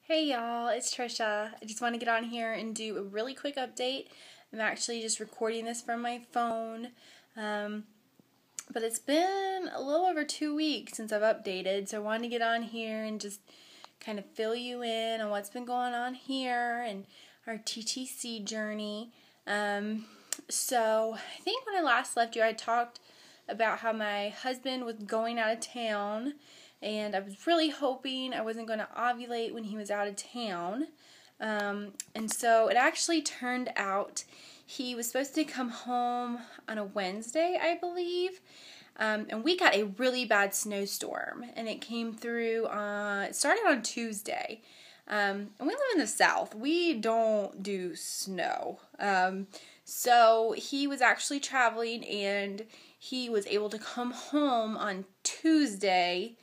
Hey y'all, it's Trisha. I just want to get on here and do a really quick update. I'm actually just recording this from my phone, but it's been a little over 2 weeks since I've updated, so I wanted to get on here and just kind of fill you in on what's been going on here and our TTC journey. So I think when I last left you, I talked about how my husband was going out of town, and I was really hoping I wasn't going to ovulate when he was out of town. And so it actually turned out he was supposed to come home on a Wednesday, I believe. And we got a really bad snowstorm, and it came through, it started on Tuesday. And we live in the South. We don't do snow. So he was actually traveling, and he was able to come home on Tuesday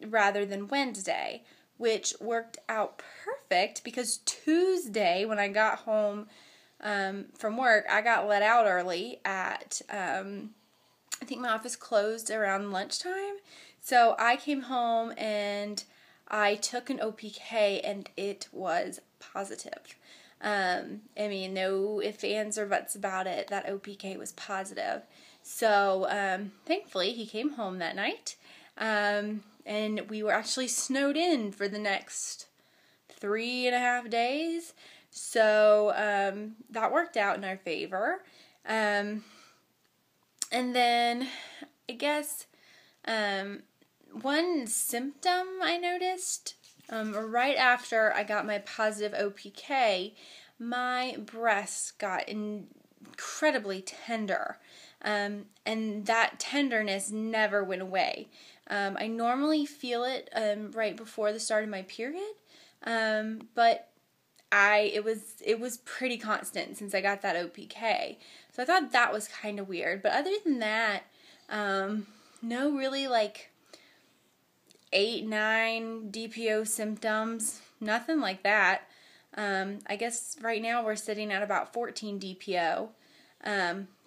rather than Wednesday, which worked out perfect because Tuesday, when I got home from work, I got let out early at, I think my office closed around lunchtime. So I came home and I took an OPK, and it was positive. I mean, no ifs, ands, or buts about it. That OPK was positive. So, thankfully, he came home that night. And we were actually snowed in for the next 3.5 days. So, that worked out in our favor. And then, I guess, one symptom I noticed, right after I got my positive OPK, my breasts got incredibly tender, and that tenderness never went away. I normally feel it right before the start of my period, but it was pretty constant since I got that OPK. So I thought that was kind of weird. But other than that, no really like 8, 9 DPO symptoms, nothing like that. I guess right now we're sitting at about 14 DPO,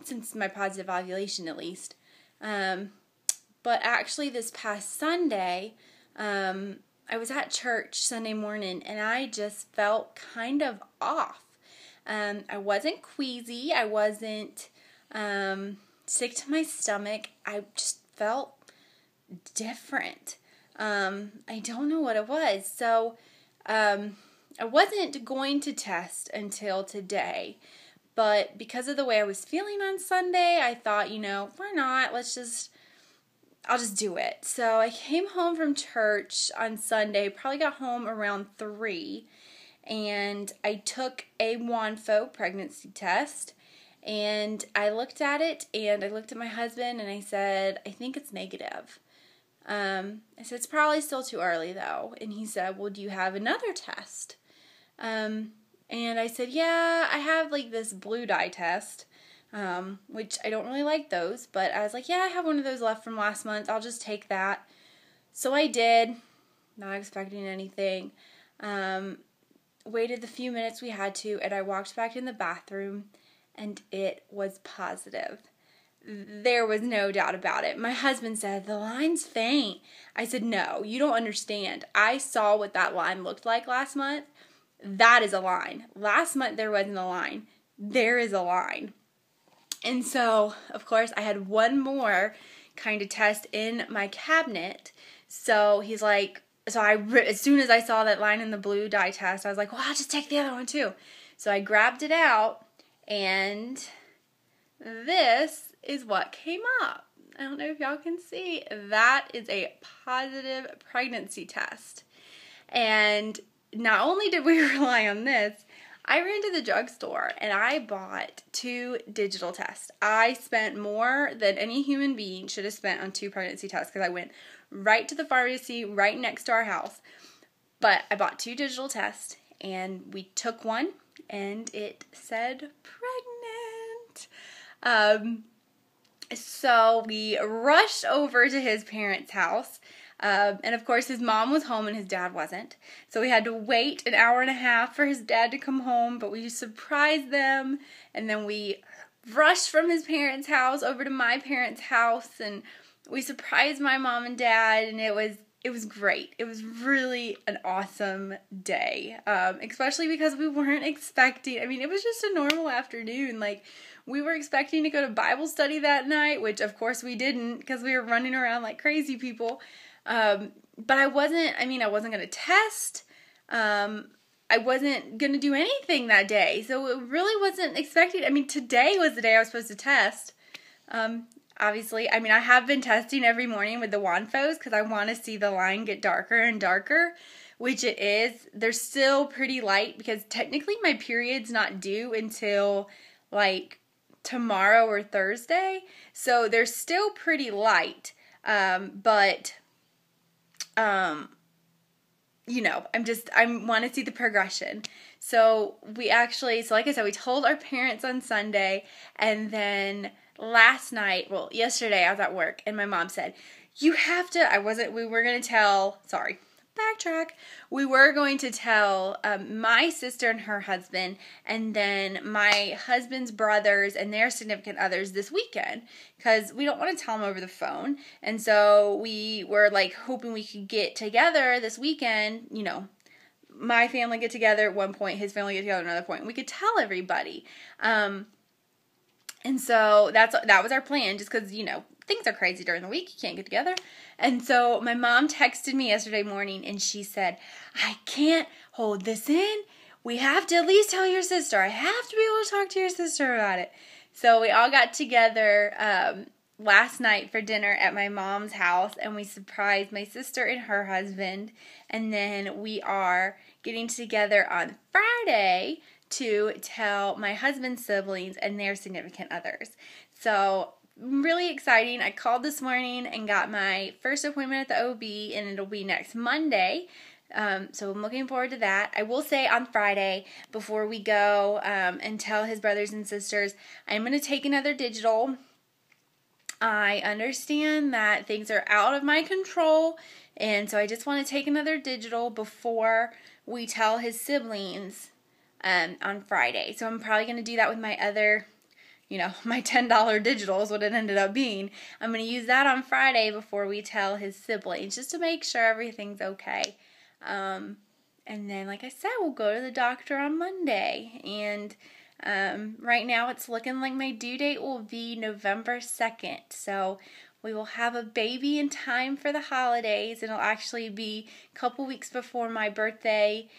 since my positive ovulation at least. But actually this past Sunday, I was at church Sunday morning, and I just felt kind of off. I wasn't queasy, I wasn't sick to my stomach, I just felt different. I don't know what it was. So, I wasn't going to test until today, but because of the way I was feeling on Sunday, I thought, why not? I'll just do it. So I came home from church on Sunday, probably got home around 3, and I took a WTF pregnancy test, and I looked at it, and I looked at my husband, and I said, I think it's negative. I said, it's probably still too early though. And he said, well, do you have another test? And I said, yeah, I have like this blue dye test, which I don't really like those, but I was like, yeah, I have one of those left from last month. I'll just take that. So I did, not expecting anything. Waited the few minutes we had to, and I walked back in the bathroom, and it was positive. There was no doubt about it. My husband said, the line's faint. I said, no, you don't understand. I saw what that line looked like last month. That is a line. Last month there wasn't a line. There is a line. And so, of course, I had one more kind of test in my cabinet. So he's like, as soon as I saw that line in the blue dye test, I was like, well, I'll just take the other one too. So I grabbed it out, and this is what came up. I don't know if y'all can see. That is a positive pregnancy test. And not only did we rely on this, I ran to the drugstore and I bought 2 digital tests. I spent more than any human being should have spent on 2 pregnancy tests, because I went right to the pharmacy right next to our house. But I bought 2 digital tests, and we took one, and it said pregnant. So we rushed over to his parents' house, and of course his mom was home and his dad wasn't. So we had to wait 1.5 hours for his dad to come home, but we surprised them, and then we rushed from his parents' house over to my parents' house, and we surprised my mom and dad, and it was it was great. It was really an awesome day, especially because we weren't expecting, I mean, it was just a normal afternoon. Like, we were expecting to go to Bible study that night, which of course we didn't because we were running around like crazy people. But I wasn't going to test. I wasn't going to do anything that day. So it really wasn't expected. I mean, today was the day I was supposed to test. Obviously, I mean, I have been testing every morning with the Wanfos because I want to see the line get darker and darker, which it is. They're still pretty light because technically my period's not due until like tomorrow or Thursday. So they're still pretty light. But you know, I want to see the progression. So like I said, we told our parents on Sunday, and then yesterday I was at work, and my mom said, we were going to tell my sister and her husband, and then my husband's brothers and their significant others this weekend, because we don't want to tell them over the phone. And so we were like hoping we could get together this weekend, you know, my family get together at one point, his family get together at another point, and we could tell everybody. And so that was our plan, just because, you know, things are crazy during the week. You can't get together. And so my mom texted me yesterday morning, and she said, I can't hold this in. We have to at least tell your sister. I have to be able to talk to your sister about it. So we all got together last night for dinner at my mom's house, and we surprised my sister and her husband. And then we are getting together on Friday to tell my husband's siblings and their significant others. So really exciting. I called this morning and got my first appointment at the OB, and it'll be next Monday. So I'm looking forward to that. I will say on Friday, before we go and tell his brothers and sisters, I'm going to take another digital. I understand that things are out of my control, and so I just want to take another digital before we tell his siblings on Friday. So I'm probably going to do that with my other, you know, my $10 digital is what it ended up being. I'm going to use that on Friday before we tell his siblings, just to make sure everything's okay. And then, like I said, we'll go to the doctor on Monday. And right now it's looking like my due date will be November 2nd. So we will have a baby in time for the holidays. It'll actually be a couple weeks before my birthday